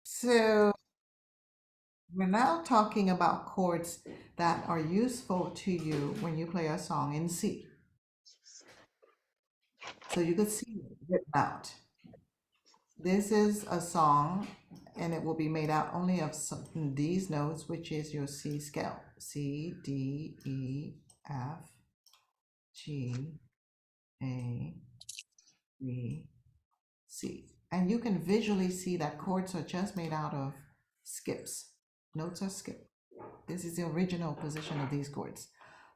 So we're now talking about chords that are useful to you when you play a song in C. So you could see it written out. This is a song, and it will be made out only of these notes, which is your C scale: C, D, E, F, G, A, B, C. And you can visually see that chords are just made out of skips. Notes are skipped. This is the original position of these chords.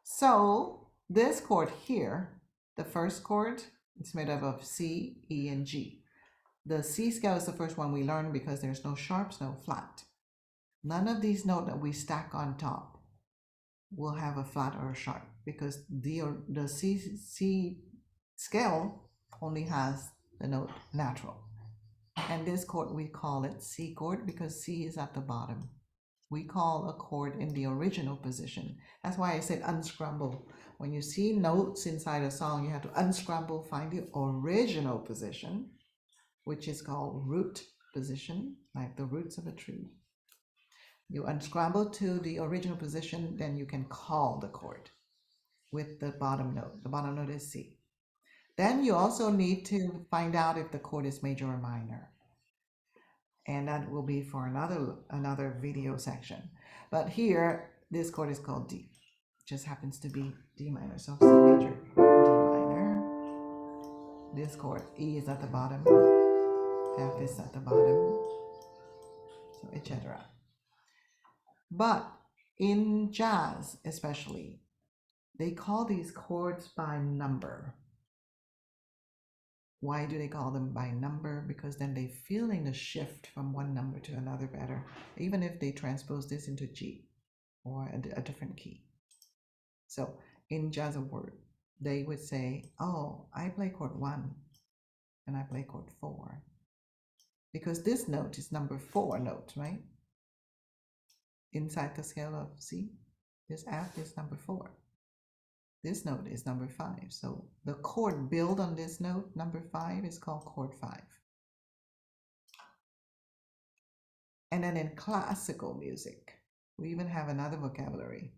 So this chord here, the first chord, it's made up of C, E, and G. The C scale is the first one we learn because there's no sharps, no flat. None of these notes that we stack on top will have a flat or a sharp because the C scale only has the note natural. And this chord, we call it C chord because C is at the bottom. We call a chord in the original position. That's why I said unscramble. When you see notes inside a song, you have to unscramble, find the original position, which is called root position, like the roots of a tree. You unscramble to the original position, then you can call the chord with the bottom note. The bottom note is C. Then you also need to find out if the chord is major or minor. And that will be for another video section. But here, this chord is called D. It just happens to be D minor. So C major, D minor. This chord, E is at the bottom, F is at the bottom, so etc. But in jazz, especially, they call these chords by number. Why do they call them by number? Because then they feeling the shift from one number to another better, even if they transpose this into G or a different key. So in jazz word, they would say, oh, I play chord 1 and I play chord 4. Because this note is number 4 note, right? Inside the scale of C, this F is number 4. This note is number 5. So the chord built on this note, number 5, is called chord 5. And then in classical music, we even have another vocabulary.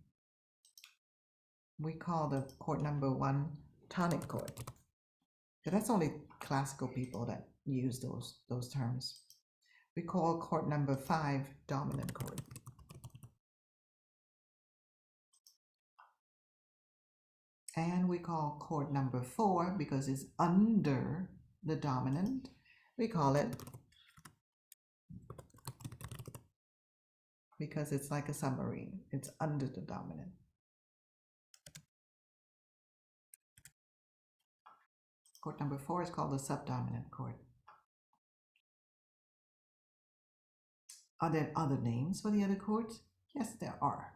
We call the chord number 1 tonic chord. But that's only classical people that use those terms. We call chord number 5 dominant chord. And we call chord number 4, because it's under the dominant, we call it, because it's like a submarine, it's under the dominant. Chord number 4 is called the subdominant chord. Are there other names for the other chords? Yes, there are.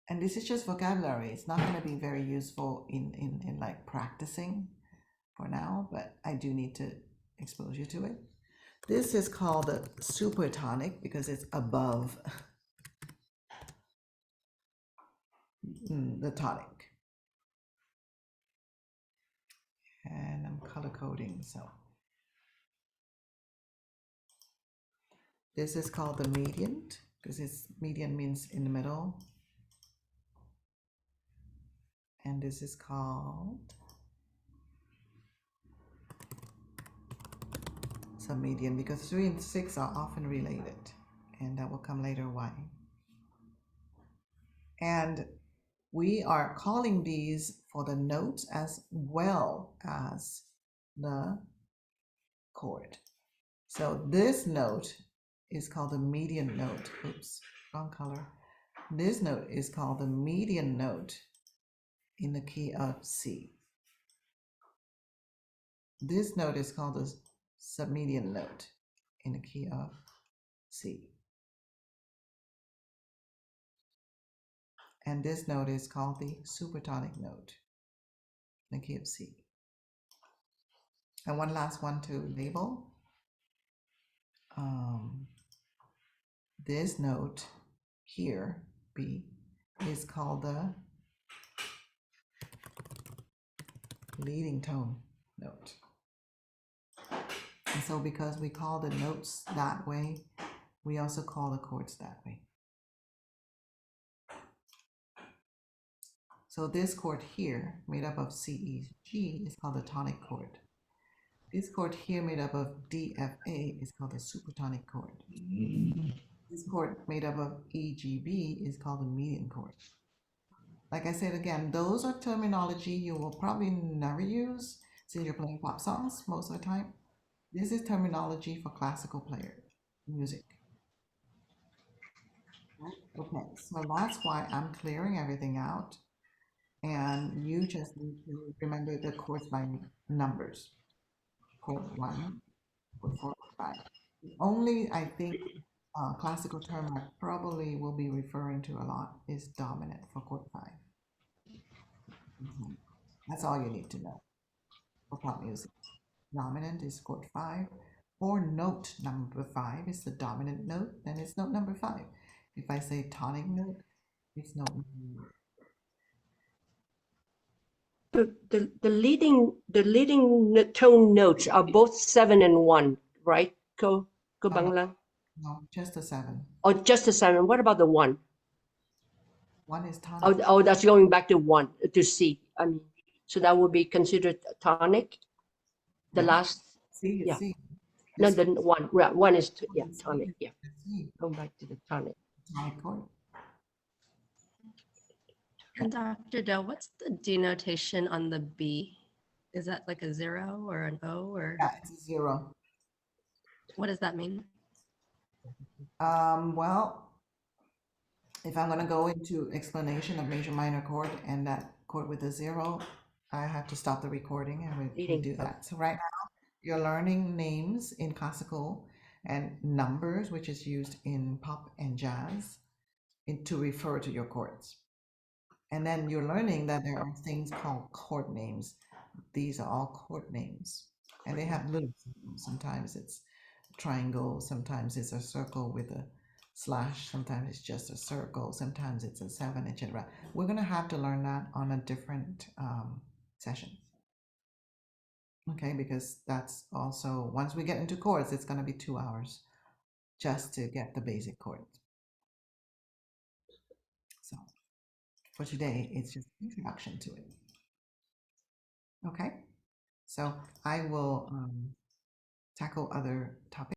And this is just vocabulary. It's not going to be very useful in like practicing for now, but I do need to expose you to it. This is called the supertonic because it's above the tonic. And I'm color coding, so. This is called the median because it's median means in the middle. And this is called submedian because 3 and 6 are often related, and that will come later why. And we are calling these for the notes as well as the chord. So this note is called the median note. Oops, wrong color. This note is called the median note in the key of C. This note is called the submedian note in the key of C. And this note is called the supertonic note in the key of C. And one last one to label. This note here, B, is called the leading tone note. And so because we call the notes that way, we also call the chords that way. So this chord here, made up of C, E, G, is called the tonic chord. This chord here, made up of D, F, A, is called the supertonic chord. This chord, made up of E, G, B, is called the median chord. Like I said again, those are terminology you will probably never use since you're playing pop songs most of the time. This is terminology for classical player music. Okay, so that's why I'm clearing everything out. And you just need to remember the chords by numbers. Chord 1, chord 4, chord 5. The only, I think, classical term I probably will be referring to a lot is dominant for chord 5. That's all you need to know for pop music. Dominant is chord 5, or note number 5 is the dominant note, then it's note number 5. If I say tonic note, it's note number. The leading tone notes are both 7 and 1, right? Go Bangla. No, just a 7. Oh, just a 7. What about the 1? 1 is tonic. Oh, that's going back to 1 to C. I mean, so that would be considered tonic. The Yeah. last, C is yeah. C. No, the 1. Yeah, 1 is One is tonic. Yeah, C, go back to the tonic. tonic chord. And Dr. Doe, what's the denotation on the B? Is that like a 0 or an O, or Yeah, it's a 0. what does that mean? Well, if I'm going to go into explanation of major minor chord and that chord with a 0, I have to stop the recording and we do that. So right now you're learning names in classical and numbers, which is used in pop and jazz, to refer to your chords. And then you're learning that there are things called chord names. These are all chord names, and they have little symbols. Sometimes it's a triangle, sometimes it's a circle with a slash, sometimes it's just a circle, sometimes it's a 7, etc. We're going to have to learn that on a different session. Okay, because that's also, once we get into chords, it's going to be 2 hours just to get the basic chords. So for today, it's just introduction to it. Okay, so I will tackle other topics.